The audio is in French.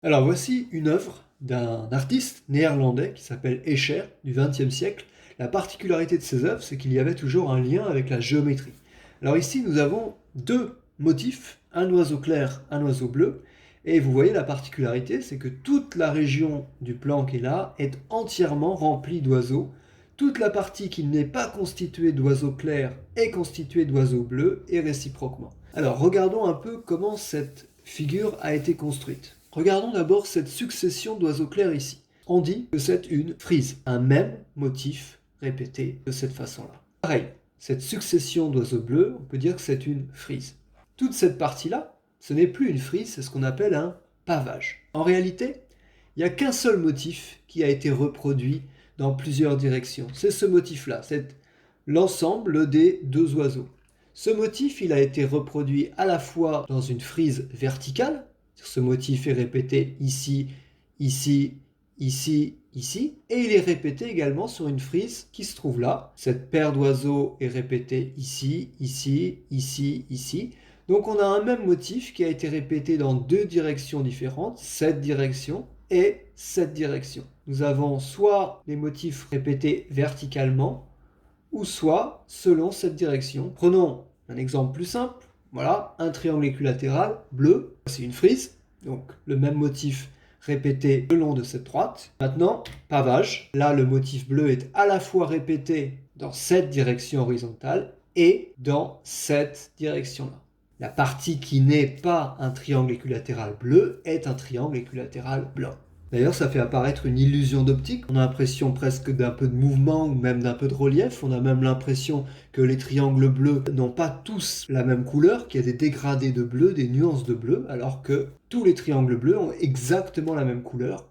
Alors voici une œuvre d'un artiste néerlandais qui s'appelle Escher du XXe siècle. La particularité de ses œuvres, c'est qu'il y avait toujours un lien avec la géométrie. Alors ici, nous avons deux motifs, un oiseau clair, un oiseau bleu. Et vous voyez la particularité, c'est que toute la région du plan qui est là est entièrement remplie d'oiseaux. Toute la partie qui n'est pas constituée d'oiseaux clairs est constituée d'oiseaux bleus et réciproquement. Alors regardons un peu comment cette figure a été construite. Regardons d'abord cette succession d'oiseaux clairs ici. On dit que c'est une frise, un même motif répété de cette façon-là. Pareil, cette succession d'oiseaux bleus, on peut dire que c'est une frise. Toute cette partie-là, ce n'est plus une frise, c'est ce qu'on appelle un pavage. En réalité, il n'y a qu'un seul motif qui a été reproduit dans plusieurs directions. C'est ce motif-là, c'est l'ensemble des deux oiseaux. Ce motif, il a été reproduit à la fois dans une frise verticale. Ce motif est répété ici, ici, ici, ici, et il est répété également sur une frise qui se trouve là. Cette paire d'oiseaux est répétée ici, ici, ici, ici. Donc on a un même motif qui a été répété dans deux directions différentes, cette direction et cette direction. Nous avons soit les motifs répétés verticalement, ou soit selon cette direction. Prenons un exemple plus simple. Voilà, un triangle équilatéral bleu, c'est une frise, donc le même motif répété le long de cette droite. Maintenant, pavage. Là, le motif bleu est à la fois répété dans cette direction horizontale et dans cette direction-là. La partie qui n'est pas un triangle équilatéral bleu est un triangle équilatéral blanc. D'ailleurs, ça fait apparaître une illusion d'optique. On a l'impression presque d'un peu de mouvement ou même d'un peu de relief. On a même l'impression que les triangles bleus n'ont pas tous la même couleur, qu'il y a des dégradés de bleu, des nuances de bleu, alors que tous les triangles bleus ont exactement la même couleur.